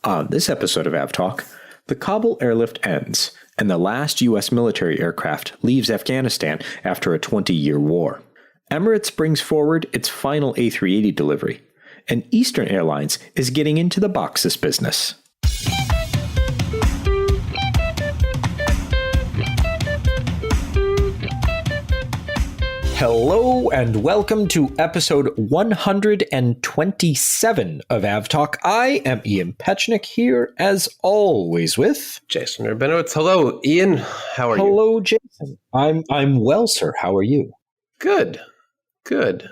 On this episode of AvTalk, the Kabul Airlift ends, and the last U.S. military aircraft leaves Afghanistan after a 20-year war. Emirates brings forward its final A380 delivery, and Eastern Airlines is getting into the boxes business. Hello and welcome to episode 127 of AvTalk. I am Ian Petchnick here, as always, with Jason Rabinowitz. Hello, Ian. How are you? Hello, Jason. I'm well, sir. How are you? Good.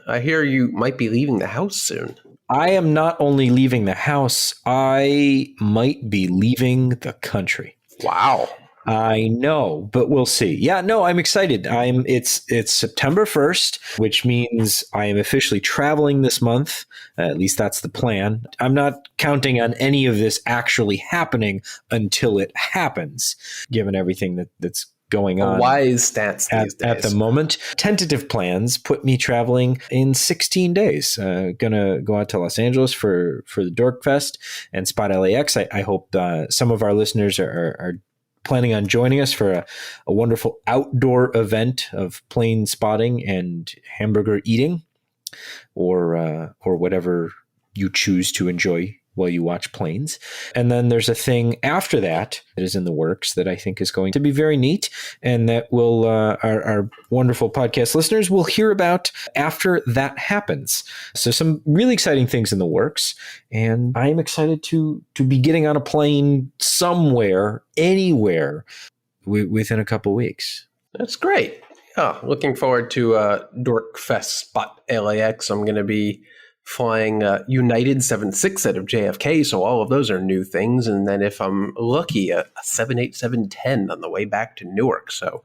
I hear you might be leaving the house soon. I am not only leaving the house, I might be leaving the country. Wow. I know, but we'll see. Yeah, no, I'm excited. It's September 1st, which means I am officially traveling this month. At least that's the plan. I'm not counting on any of this actually happening until it happens, given everything that's going on. A wise stance these days. At the moment. Tentative plans put me traveling in 16 days. Gonna go out to Los Angeles for the Dork Fest and Spot LAX. I hope some of our listeners are planning on joining us for a wonderful outdoor event of plane spotting and hamburger eating, or whatever you choose to enjoy while you watch planes. And then there's a thing after that is in the works that I think is going to be very neat, and that will our wonderful podcast listeners will hear about after that happens. So some really exciting things in the works, and I'm excited to be getting on a plane somewhere, anywhere within a couple weeks. That's great. Yeah, looking forward to Dork Fest Spot LAX. I'm going to be flying United 76 out of JFK, so all of those are new things. And then if I'm lucky, a 787-10 on the way back to Newark. So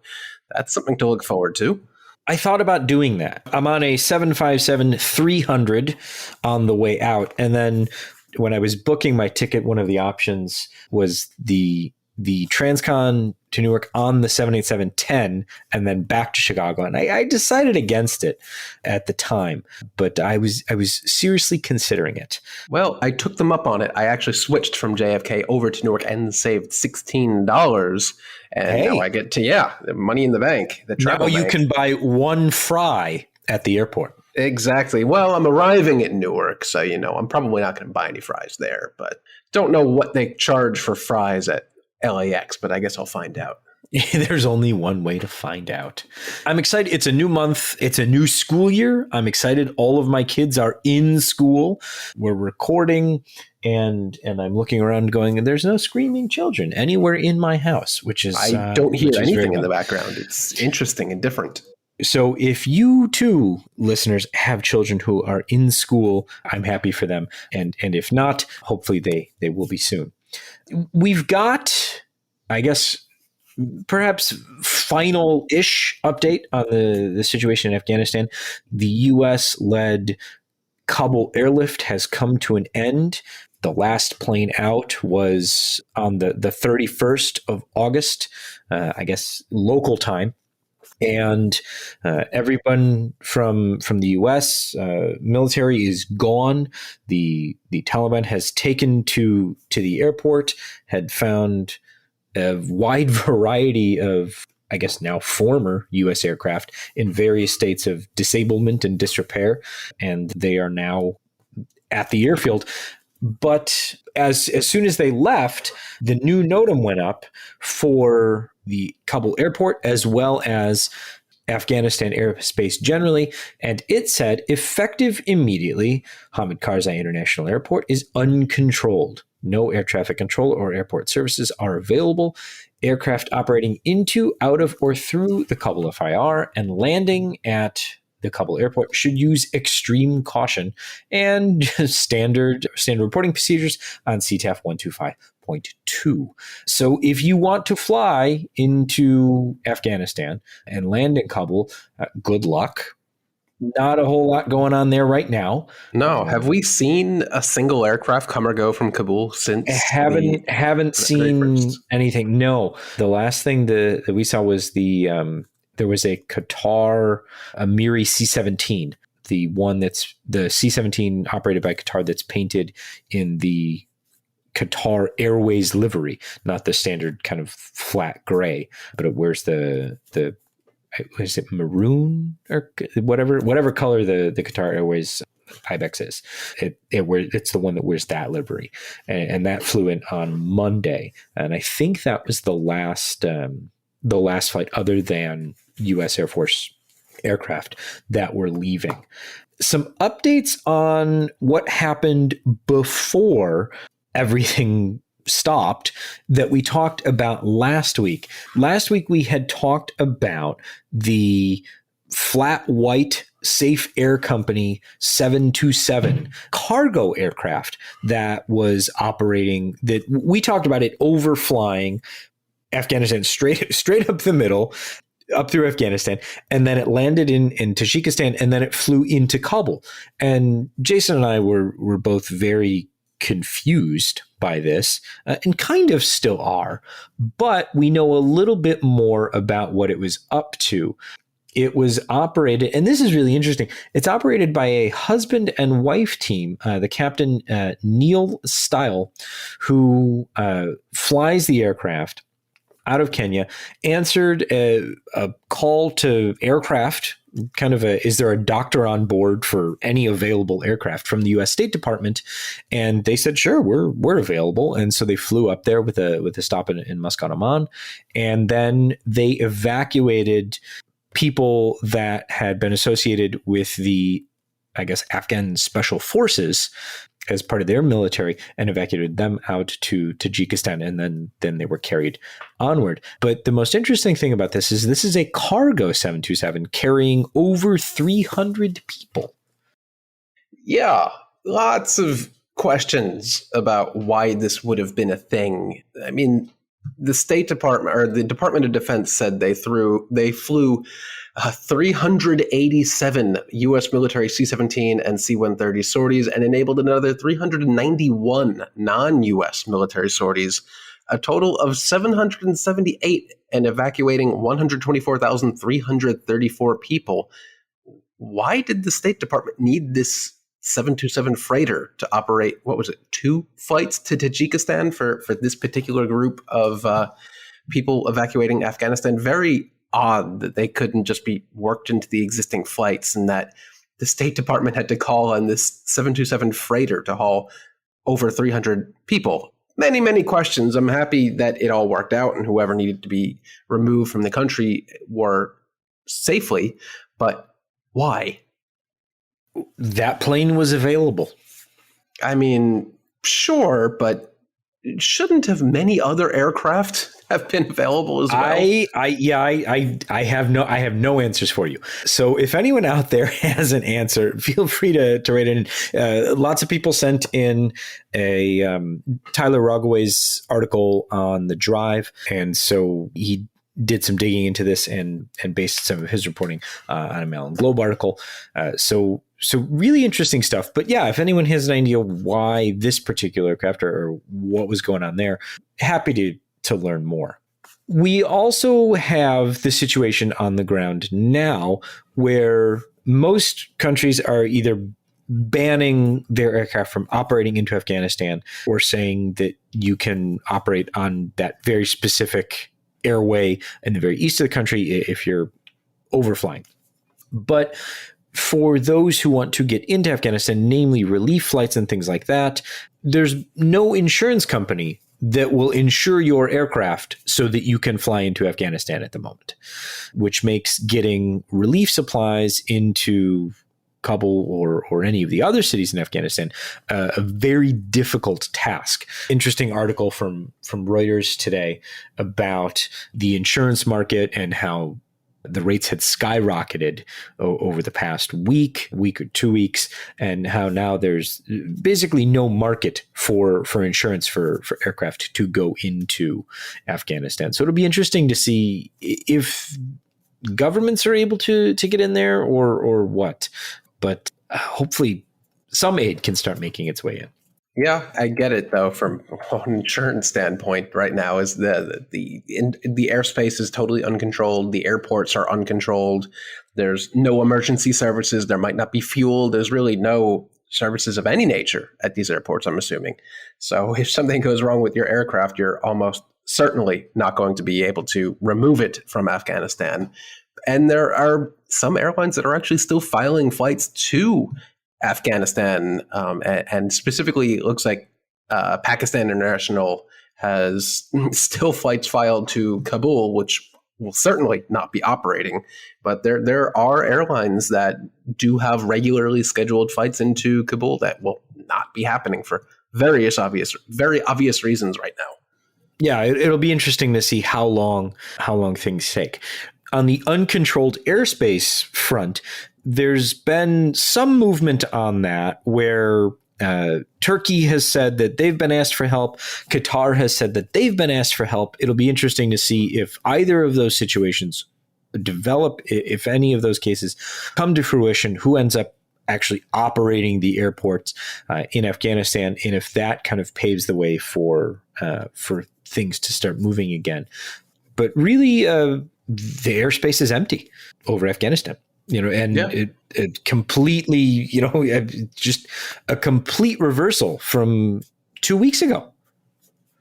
that's something to look forward to. I thought about doing that. I'm on a 757-300 on the way out. And then when I was booking my ticket, one of the options was the Transcon to Newark on the 787-10 and then back to Chicago. And I decided against it at the time, but I was seriously considering it. Well, I took them up on it. I actually switched from JFK over to Newark and saved $16. And now I get to, money in the bank. The travel now you bank. Can buy one fry at the airport. Exactly. Well, I'm arriving at Newark, so, I'm probably not going to buy any fries there, but don't know what they charge for fries at LAX, but I guess I'll find out. There's only one way to find out. I'm excited. It's a new month. It's a new school year. I'm excited. All of my kids are in school. We're recording, and I'm looking around going, there's no screaming children anywhere in my house, which is... I don't hear anything in the background. It's interesting and different. So if you too, listeners, have children who are in school, I'm happy for them. And if not, hopefully they will be soon. We've got, I guess, perhaps final-ish update on the situation in Afghanistan. The U.S.-led Kabul Airlift has come to an end. The last plane out was on the 31st of August, I guess, local time. And everyone from the U.S. Military is gone. The Taliban has taken to the airport, had found a wide variety of, I guess now former U.S. aircraft in various states of disablement and disrepair, and they are now at the airfield. But as soon as they left, the new NOTAM went up for the Kabul airport as well as Afghanistan airspace generally, and it said, effective immediately, Hamid Karzai International Airport is uncontrolled. No air traffic control or airport services are available. Aircraft operating into, out of, or through the Kabul FIR and landing at the Kabul airport should use extreme caution and standard reporting procedures on CTAF 125.2. So if you want to fly into Afghanistan and land in Kabul, good luck. Not a whole lot going on there right now. No. Have we seen a single aircraft come or go from Kabul since? Haven't seen anything. No. The last thing that we saw was there was a Qatar Emirates C-17, the one that's the C-17 operated by Qatar that's painted in the Qatar Airways livery, not the standard kind of flat gray, but it wears the is it maroon or whatever color the Qatar Airways Ibex is. It's the one that wears that livery, and that flew in on Monday, and I think that was the last flight other than U.S. Air Force aircraft that were leaving. Some updates on what happened before everything stopped that we talked about last week. Last week we had talked about the flat white Safe Air Company 727 cargo aircraft that was operating, that we talked about it overflying Afghanistan straight up the middle, up through Afghanistan, and then it landed in Tajikistan, and then it flew into Kabul. And Jason and I were both very confused by this, and kind of still are, but we know a little bit more about what it was up to. It was operated, and this is really interesting, it's operated by a husband and wife team, the captain, Neil Style, who flies the aircraft out of Kenya, answered a call to aircraft, kind of is there a doctor on board for any available aircraft from the U.S. State Department? And they said, sure, we're available. And so they flew up there with a stop in Muscat, Oman. And then they evacuated people that had been associated with the, I guess, Afghan Special Forces as part of their military, and evacuated them out to Tajikistan, and then they were carried onward. But the most interesting thing about this is a cargo 727 carrying over 300 people. Yeah, lots of questions about why this would have been a thing. I mean, the State Department, or the Department of Defense, said they flew 387 U.S. military C-17 and C-130 sorties, and enabled another 391 non-U.S. military sorties, a total of 778, and evacuating 124,334 people. Why did the State Department need this 727 freighter to operate, 2 flights to Tajikistan for this particular group of people evacuating Afghanistan? Very odd that they couldn't just be worked into the existing flights, and that the State Department had to call on this 727 freighter to haul over 300 people. Many, many questions. I'm happy that it all worked out and whoever needed to be removed from the country were safely, but why? That plane was available. I mean, sure, but shouldn't have many other aircraft have been available as well? I have no answers for you. So if anyone out there has an answer, feel free to write in. Lots of people sent in a Tyler Rogaway's article on The Drive, and so he did some digging into this and based some of his reporting on a Mail and Globe article. So really interesting stuff. But yeah, if anyone has an idea why this particular aircraft or what was going on there, happy to learn more. We also have the situation on the ground now where most countries are either banning their aircraft from operating into Afghanistan or saying that you can operate on that very specific airway in the very east of the country if you're overflying. But for those who want to get into Afghanistan, namely relief flights and things like that, there's no insurance company that will insure your aircraft so that you can fly into Afghanistan at the moment, which makes getting relief supplies into Kabul or any of the other cities in Afghanistan a very difficult task. Interesting article from Reuters today about the insurance market and how the rates had skyrocketed over the past week or 2 weeks, and how now there's basically no market for insurance for aircraft to go into Afghanistan. So it'll be interesting to see if governments are able to get in there or what. But hopefully some aid can start making its way in. Yeah, I get it though. From an insurance standpoint, right now is the airspace is totally uncontrolled. The airports are uncontrolled. There's no emergency services. There might not be fuel. There's really no services of any nature at these airports, I'm assuming. So if something goes wrong with your aircraft, you're almost certainly not going to be able to remove it from Afghanistan. And there are some airlines that are actually still filing flights to Afghanistan. And specifically, it looks like Pakistan International has still flights filed to Kabul, which will certainly not be operating. But there are airlines that do have regularly scheduled flights into Kabul that will not be happening for very obvious reasons right now. Yeah, it'll be interesting to see how long things take. On the uncontrolled airspace front, there's been some movement on that where Turkey has said that they've been asked for help. Qatar has said that they've been asked for help. It'll be interesting to see if either of those situations develop, if any of those cases come to fruition, who ends up actually operating the airports in Afghanistan, and if that kind of paves the way for things to start moving again. But really, the airspace is empty over Afghanistan. It completely, just a complete reversal from 2 weeks ago.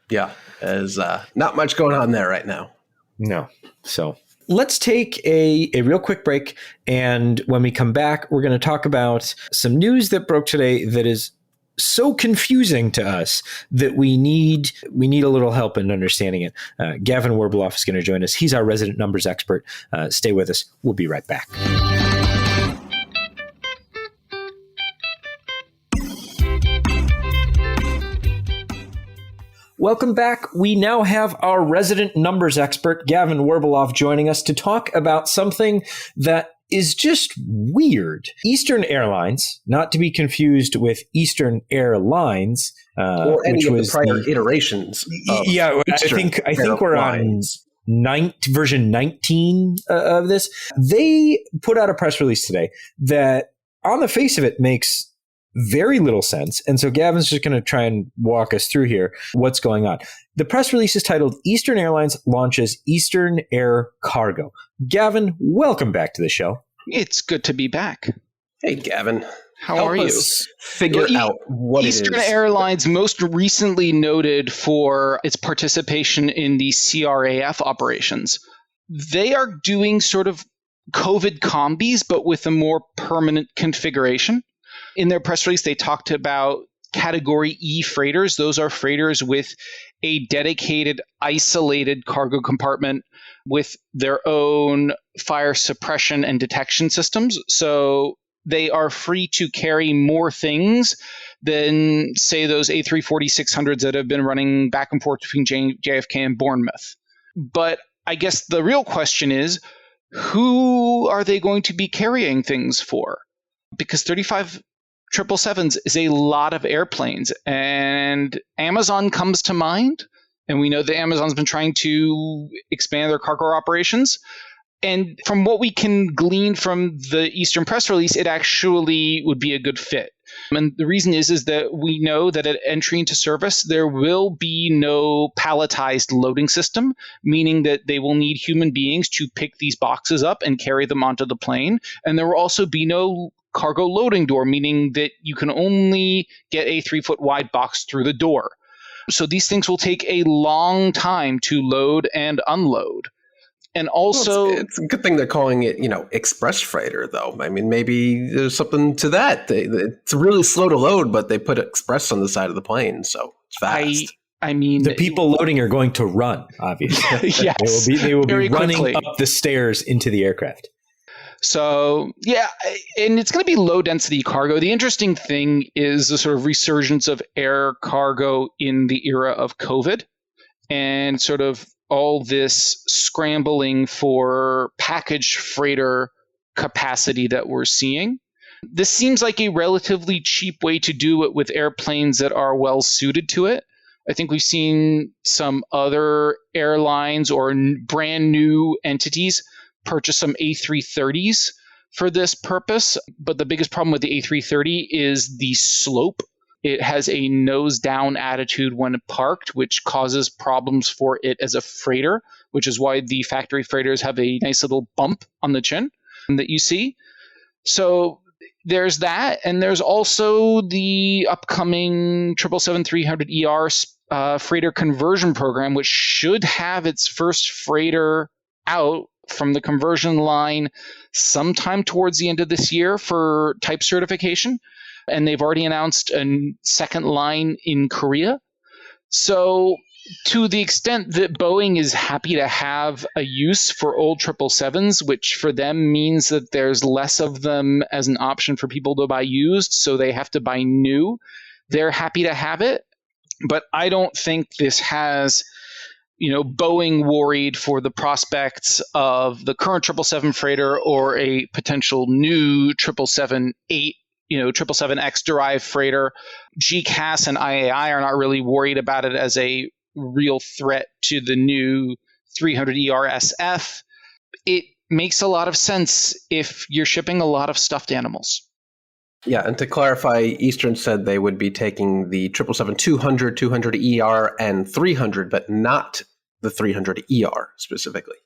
Yeah, there's not much going on there right now. No. So let's take a real quick break. And when we come back, we're going to talk about some news that broke today that is so confusing to us that we need a little help in understanding it. Gavin Werbeloff is going to join us. He's our resident numbers expert. Stay with us. We'll be right back. Welcome back. We now have our resident numbers expert, Gavin Werbeloff, joining us to talk about something that is just weird. Eastern Airlines, not to be confused with Eastern Airlines, or any of the prior iterations. Yeah, I think we're on version 19 of this. They put out a press release today that, on the face of it, makes very little sense. And so Gavin's just going to try and walk us through here what's going on. The press release is titled Eastern Airlines Launches Eastern Air Cargo. Gavin, welcome back to the show. It's good to be back. Hey, Gavin. How are you? Figure out what Eastern it is. Airlines most recently noted for its participation in the CRAF operations. They are doing sort of COVID combis, but with a more permanent configuration. In their press release, they talked about Category E freighters. Those are freighters with a dedicated, isolated cargo compartment with their own fire suppression and detection systems. So they are free to carry more things than, say, those A340-600s that have been running back and forth between JFK and Bournemouth. But I guess the real question is, who are they going to be carrying things for? Because 35 777s is a lot of airplanes, and Amazon comes to mind. And we know that Amazon's been trying to expand their cargo operations. And from what we can glean from the Eastern press release, it actually would be a good fit. And the reason is that we know that at entry into service, there will be no palletized loading system, meaning that they will need human beings to pick these boxes up and carry them onto the plane. And there will also be no cargo loading door, meaning that you can only get a 3-foot wide box through the door. So these things will take a long time to load and unload. And also, it's a good thing they're calling it, express freighter, though. I mean, maybe there's something to that. It's really slow to load, but they put express on the side of the plane, so it's fast. I mean, the people loading are going to run, obviously. Yes, they will be running quickly up the stairs into the aircraft. So, yeah, and it's going to be low-density cargo. The interesting thing is the sort of resurgence of air cargo in the era of COVID and sort of all this scrambling for package freighter capacity that we're seeing. This seems like a relatively cheap way to do it with airplanes that are well suited to it. I think we've seen some other airlines or brand new entities purchase some A330s for this purpose. But the biggest problem with the A330 is the slope. It has a nose down attitude when parked, which causes problems for it as a freighter, which is why the factory freighters have a nice little bump on the chin that you see. So there's that, and there's also the upcoming 777-300ER freighter conversion program, which should have its first freighter out from the conversion line sometime towards the end of this year for type certification. And they've already announced a second line in Korea. So to the extent that Boeing is happy to have a use for old 777s, which for them means that there's less of them as an option for people to buy used, so they have to buy new, they're happy to have it. But I don't think this has, Boeing worried for the prospects of the current 777 freighter or a potential new 777-8, 777X derived freighter. GCAS and IAI are not really worried about it as a real threat to the new 300ERSF. It makes a lot of sense if you're shipping a lot of stuffed animals. Yeah, and to clarify, Eastern said they would be taking the 777-200, 200ER, and 300, but not the 300ER specifically.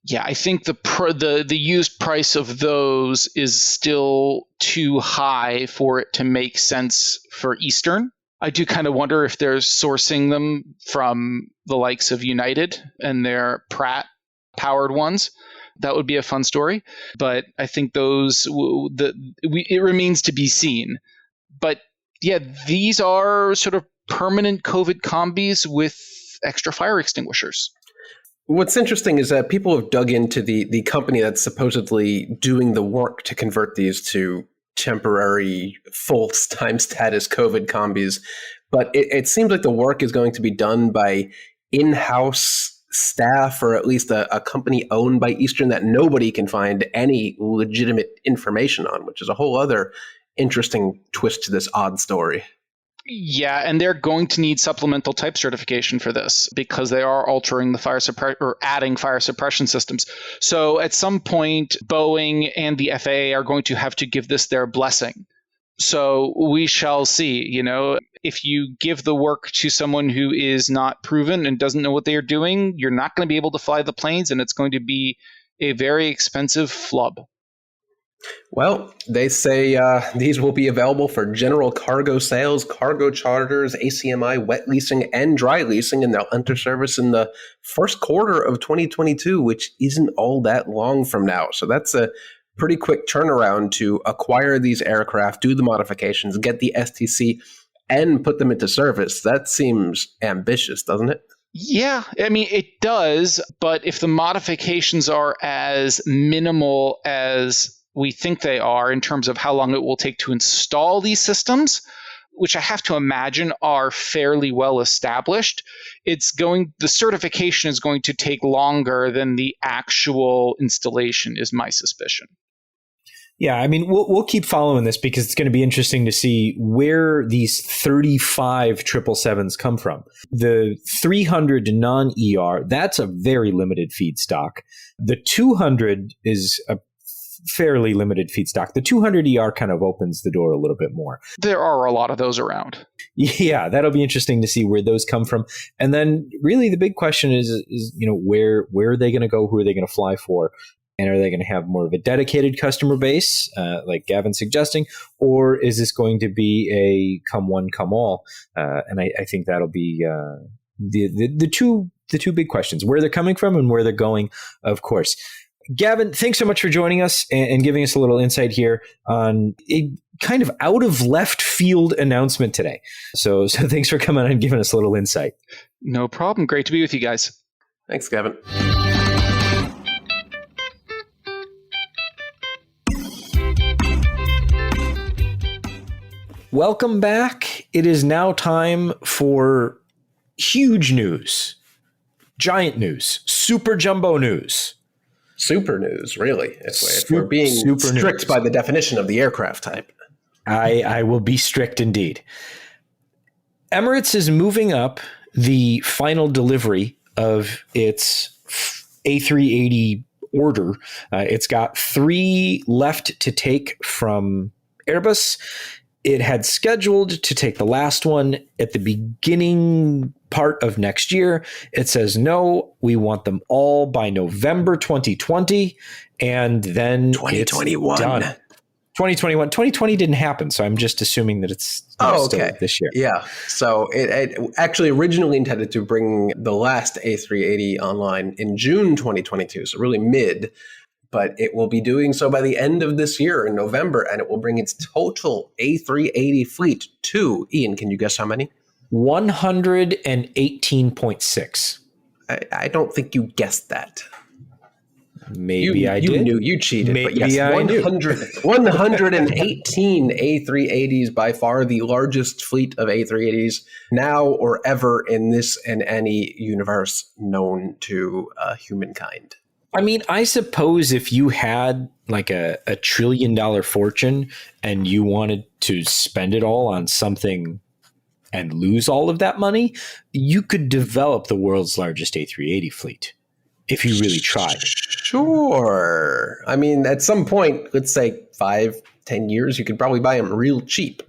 Yeah, I think the used price of those is still too high for it to make sense for Eastern. I do kind of wonder if they're sourcing them from the likes of United and their Pratt powered ones. That would be a fun story. But I think it remains to be seen. But yeah, these are sort of permanent COVID combis with extra fire extinguishers. What's interesting is that people have dug into the company that's supposedly doing the work to convert these to temporary full-time status COVID combis. But it seems like the work is going to be done by in-house staff, or at least a company owned by Eastern that nobody can find any legitimate information on, which is a whole other interesting twist to this odd story. Yeah, and they're going to need supplemental type certification for this because they are altering the or adding fire suppression systems. So at some point, Boeing and the FAA are going to have to give this their blessing. So we shall see. If you give the work to someone who is not proven and doesn't know what they are doing, you're not going to be able to fly the planes, and it's going to be a very expensive flub. Well, they say these will be available for general cargo sales, cargo charters, ACMI, wet leasing, and dry leasing, and they'll enter service in the first quarter of 2022, which isn't all that long from now. So that's a pretty quick turnaround to acquire these aircraft, do the modifications, get the STC, and put them into service. That seems ambitious, doesn't it? Yeah, I mean, it does. But if the modifications are as minimal as we think they are in terms of how long it will take to install these systems, which I have to imagine are fairly well established, the certification is going to take longer than the actual installation, is my suspicion. Yeah, I mean, we'll keep following this because it's going to be interesting to see where these 35 777s come from. The 300 non-ER, that's a very limited feedstock. The 200 is a fairly limited feedstock. The 200ER kind of opens the door a little bit more. There are a lot of those around. Yeah, that'll be interesting to see where those come from. And then really the big question is where are they going to go? Who are they going to fly for? And are they going to have more of a dedicated customer base, like Gavin's suggesting, or is this going to be a come one, come all? And I think that'll be the two big questions: where they're coming from and where they're going, of course. Gavin, thanks so much for joining us and giving us a little insight here on a kind of out of left field announcement today. So thanks for coming on and giving us a little insight. No problem. Great to be with you guys. Thanks, Gavin. Welcome back. It is now time for huge news, giant news, super jumbo news. Super news, really. If we're being strict news by the definition of the aircraft type. I will be strict indeed. Emirates is moving up the final delivery of its A380 order. It's got 3 left to take from Airbus. It had scheduled to take the last one at the beginning part of next year. It says, no, we want them all by November 2020, and then 2021. It's done. 2021. 2020 didn't happen, so I'm just assuming that it's still this year. Yeah. So it actually originally intended to bring the last A380 online in June 2022, so really mid, but it will be doing so by the end of this year in November, and it will bring its total A380 fleet to, Ian, can you guess how many? 118.6. I don't think you guessed that. Maybe I did. You knew you cheated, Maybe but yes, I 118 A380s, by far the largest fleet of A380s now or ever in this and any universe known to humankind. I mean, I suppose if you had like a $1 trillion fortune and you wanted to spend it all on something and lose all of that money, you could develop the world's largest A380 fleet. If you really tried. Sure. I mean, at some point, let's say 5-10 years, you could probably buy them real cheap.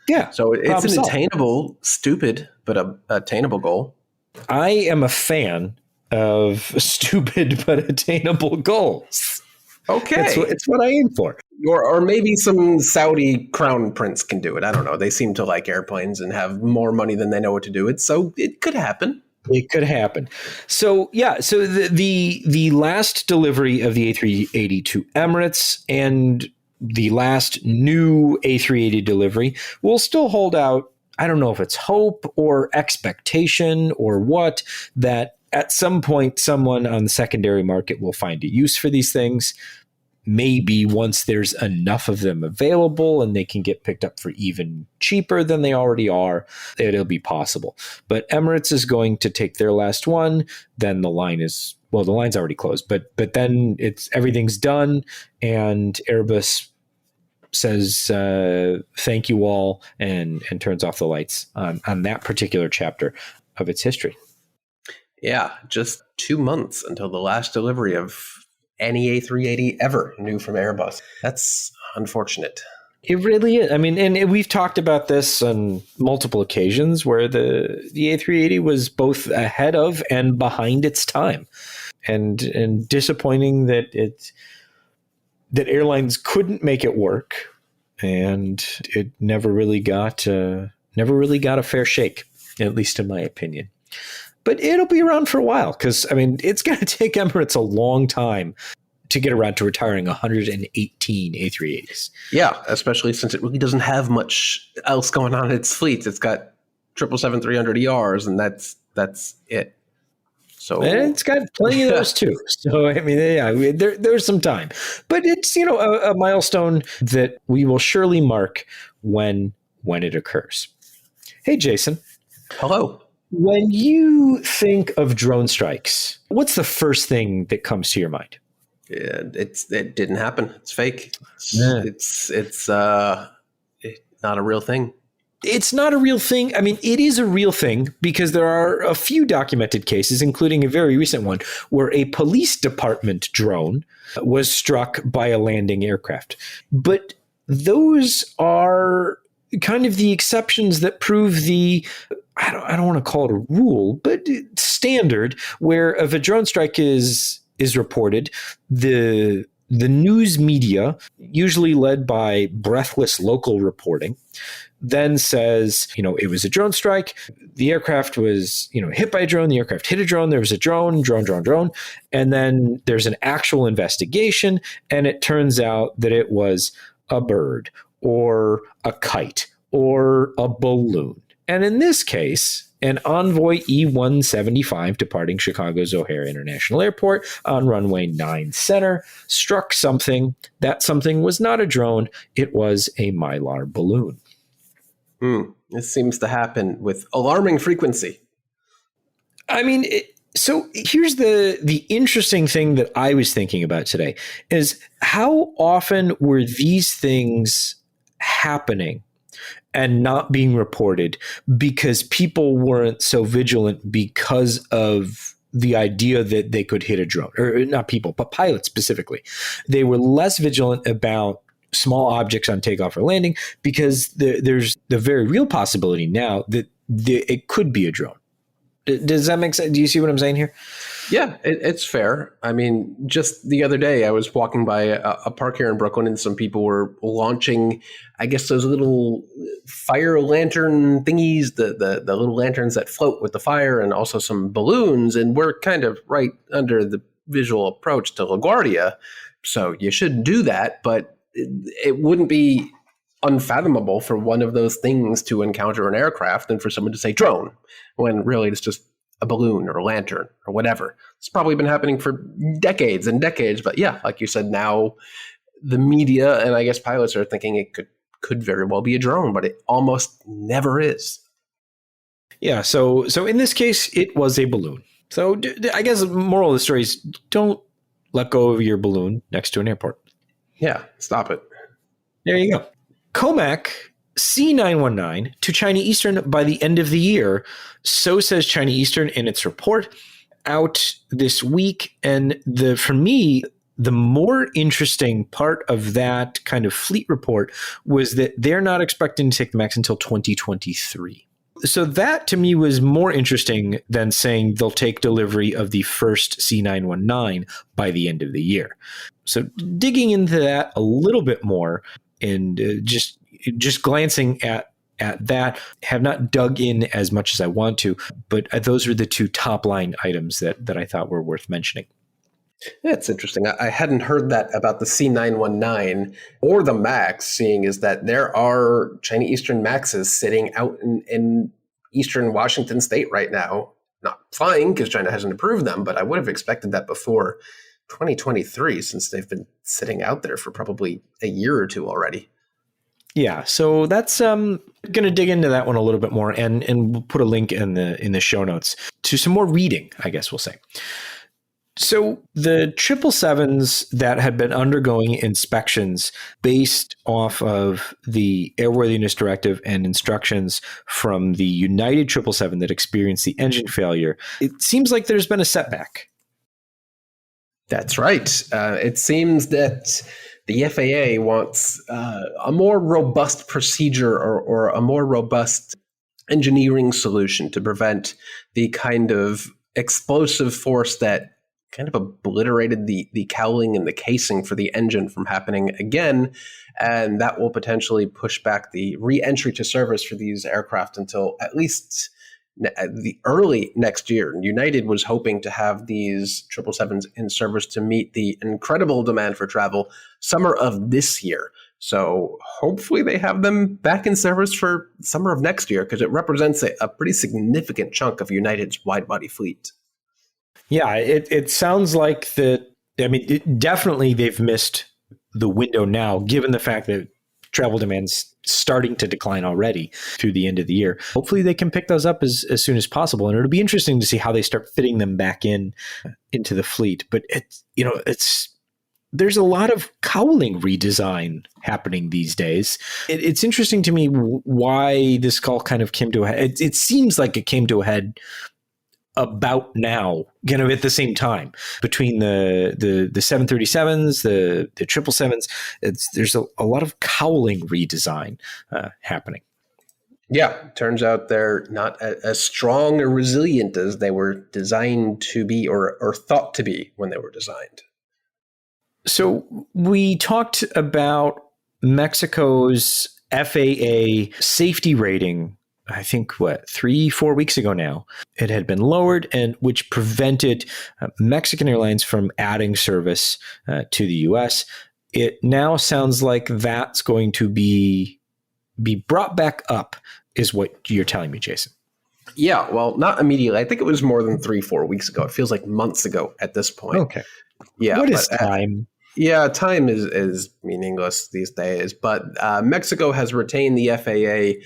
Yeah. So it's an attainable, stupid, but attainable goal. I am a fan of stupid but attainable goals. Okay. It's what I aim for. Or maybe some Saudi crown prince can do it. I don't know. They seem to like airplanes and have more money than they know what to do with. So it could happen. It could happen. So yeah, so the last delivery of the A380 to Emirates and the last new A380 delivery will still hold out, I don't know if it's hope or expectation or what, that at some point someone on the secondary market will find a use for these things. Maybe once there's enough of them available and they can get picked up for even cheaper than they already are, it'll be possible. But Emirates is going to take their last one. Then the line's already closed, but then everything's done, and Airbus says thank you all and turns off the lights on that particular chapter of its history. Yeah, just 2 months until the last delivery of any A380 ever new from Airbus. That's unfortunate. It really is. I mean, and we've talked about this on multiple occasions where the A380 was both ahead of and behind its time, and disappointing that airlines couldn't make it work, and it never really got a fair shake, at least in my opinion. But it'll be around for a while because, I mean, it's going to take Emirates a long time to get around to retiring 118 A380s. Yeah, especially since it really doesn't have much else going on in its fleet. It's got 777-300ERs, and that's it. So, and it's got plenty of those too. So, I mean, yeah, there's some time. But it's, a milestone that we will surely mark when it occurs. Hey, Jason. Hello. When you think of drone strikes, what's the first thing that comes to your mind? It didn't happen. It's fake. It's not a real thing. It's not a real thing. I mean, it is a real thing because there are a few documented cases, including a very recent one, where a police department drone was struck by a landing aircraft. But those are kind of the exceptions that prove the, I don't want to call it a rule, but standard, where if a drone strike is reported, the news media, usually led by breathless local reporting, then says, it was a drone strike. The aircraft was, hit by a drone. The aircraft hit a drone. There was a drone. And then there's an actual investigation. And it turns out that it was a bird or a kite or a balloon. And in this case, an Envoy E-175 departing Chicago's O'Hare International Airport on runway 9 center struck something. That something was not a drone. It was a Mylar balloon. This seems to happen with alarming frequency. I mean, so here's the interesting thing that I was thinking about today is how often were these things happening and not being reported because people weren't so vigilant because of the idea that they could hit a drone, or not people, but pilots specifically. They were less vigilant about small objects on takeoff or landing because there's the very real possibility now that it could be a drone. Does that make sense? Do you see what I'm saying here? Yeah, it's fair. I mean, just the other day, I was walking by a park here in Brooklyn, and some people were launching, I guess, those little fire lantern thingies, the little lanterns that float with the fire, and also some balloons. And we're kind of right under the visual approach to LaGuardia, so you should do that. But it wouldn't be unfathomable for one of those things to encounter an aircraft and for someone to say drone, when really it's just a balloon or a lantern or whatever. It's probably been happening for decades and decades. But yeah, like you said, now the media and I guess pilots are thinking it could very well be a drone, but it almost never is. Yeah. So in this case, it was a balloon. So I guess the moral of the story is don't let go of your balloon next to an airport. Yeah, stop it. There you go. COMAC C919 to China Eastern by the end of the year. So says China Eastern in its report out this week. And for me, the more interesting part of that kind of fleet report was that they're not expecting to take the MAX until 2023. So that to me was more interesting than saying they'll take delivery of the first C919 by the end of the year. So digging into that a little bit more and just glancing at that, have not dug in as much as I want to, but those are the two top line items that I thought were worth mentioning. That's interesting. I hadn't heard that about the C919 or the MAX, seeing is that there are China Eastern MAXs sitting out in Eastern Washington state right now, not flying because China hasn't approved them, but I would have expected that before 2023, since they've been sitting out there for probably a year or two already. Yeah, so that's going to dig into that one a little bit more, and we'll put a link in the show notes to some more reading, I guess we'll say. So the 777s that had been undergoing inspections based off of the airworthiness directive and instructions from the United 777 that experienced the engine failure, it seems like there's been a setback. That's right. It seems that the FAA wants a more robust procedure or a more robust engineering solution to prevent the kind of explosive force that kind of obliterated the cowling and the casing for the engine from happening again. And that will potentially push back the re-entry to service for these aircraft until at least the early next year. United was hoping to have these 777s in service to meet the incredible demand for travel summer of this year. So hopefully they have them back in service for summer of next year, because it represents a pretty significant chunk of United's wide-body fleet. Yeah, it sounds like that. I mean, definitely they've missed the window now, given the fact that travel demand's starting to decline already through the end of the year. Hopefully they can pick those up as soon as possible. And it'll be interesting to see how they start fitting them back into the fleet. But there's a lot of cowling redesign happening these days. It's interesting to me why this call kind of came to a head. It seems like it came to a head about now, at the same time, between the 737s, the 777s. There's a lot of cowling redesign happening. Yeah, turns out they're not as strong or resilient as they were designed to be or thought to be when they were designed. So we talked about Mexico's FAA safety rating, I think, 3-4 weeks ago now. It had been lowered, and which prevented Mexican Airlines from adding service to the U.S. It now sounds like that's going to be brought back up, is what you're telling me, Jason. Yeah, well, not immediately. I think it was more than 3-4 weeks ago. It feels like months ago at this point. Okay. Yeah. What is time? Time is meaningless these days. But Mexico has retained the FAA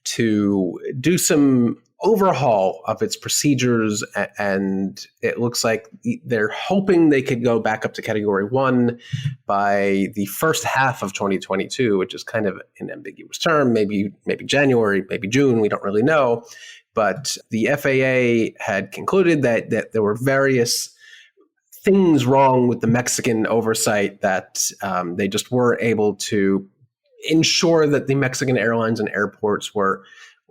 to do some overhaul of its procedures, and it looks like they're hoping they could go back up to Category 1 by the first half of 2022, which is kind of an ambiguous term, maybe January, maybe June, we don't really know. But the FAA had concluded that there were various things wrong with the Mexican oversight, that they just weren't able to ensure that the Mexican airlines and airports were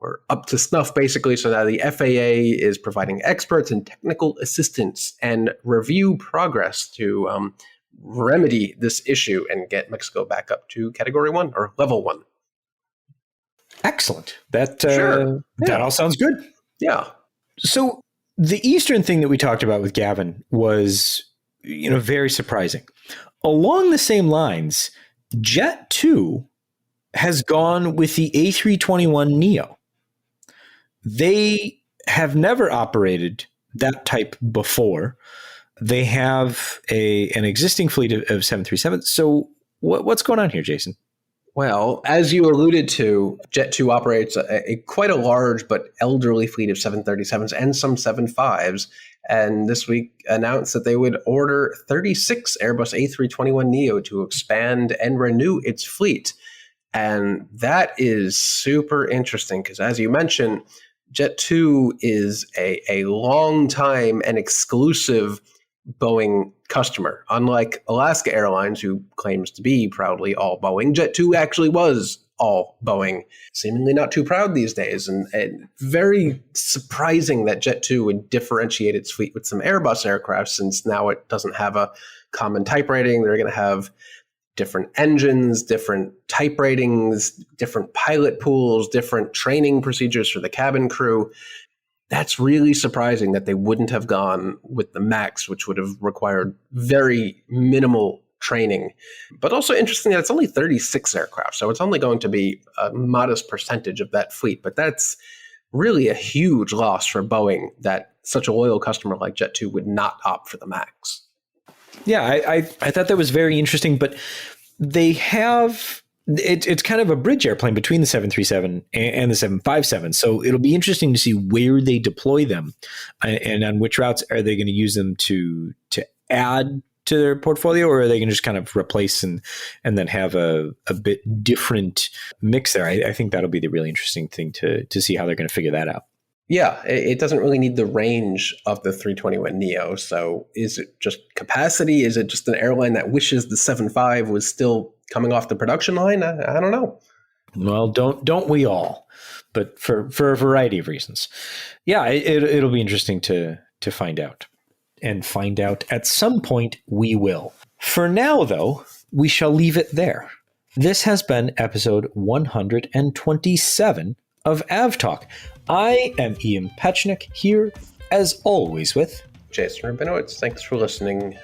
we're up to snuff, basically. So now the FAA is providing experts and technical assistance and review progress to remedy this issue and get Mexico back up to Category 1 or Level 1. Excellent. That Sure. all sounds good. Yeah. So the Eastern thing that we talked about with Gavin was, very surprising. Along the same lines, Jet2 has gone with the A321neo. They have never operated that type before. They have an existing fleet of 737. So what's going on here, Jason? Well, as you alluded to, Jet2 operates quite a large but elderly fleet of 737s and some 75s. And this week announced that they would order 36 Airbus A321neo to expand and renew its fleet. And that is super interesting because, as you mentioned, Jet2 is a long time and exclusive Boeing customer. Unlike Alaska Airlines, who claims to be proudly all Boeing, Jet2 actually was all Boeing. Seemingly not too proud these days, and very surprising that Jet2 would differentiate its fleet with some Airbus aircraft, since now it doesn't have a common type rating. They're going to have different engines, different type ratings, different pilot pools, different training procedures for the cabin crew. That's really surprising that they wouldn't have gone with the MAX, which would have required very minimal training. But also interesting that it's only 36 aircraft, so it's only going to be a modest percentage of that fleet. But that's really a huge loss for Boeing that such a loyal customer like Jet2 would not opt for the MAX. Yeah, I thought that was very interesting, but they have... It's kind of a bridge airplane between the 737 and the 757. So it'll be interesting to see where they deploy them and on which routes are they going to use them to add to their portfolio, or are they going to just kind of replace and then have a bit different mix there? I think that'll be the really interesting thing to see how they're going to figure that out. Yeah, it doesn't really need the range of the 321neo. So is it just capacity? Is it just an airline that wishes the 75 was still coming off the production line? I don't know. Well, don't we all? But for a variety of reasons. Yeah, it'll be interesting to find out. And find out at some point we will. For now, though, we shall leave it there. This has been episode 127 of AvTalk. I am Ian Petchnick, here, as always, with Jason Rabinowitz. Thanks for listening.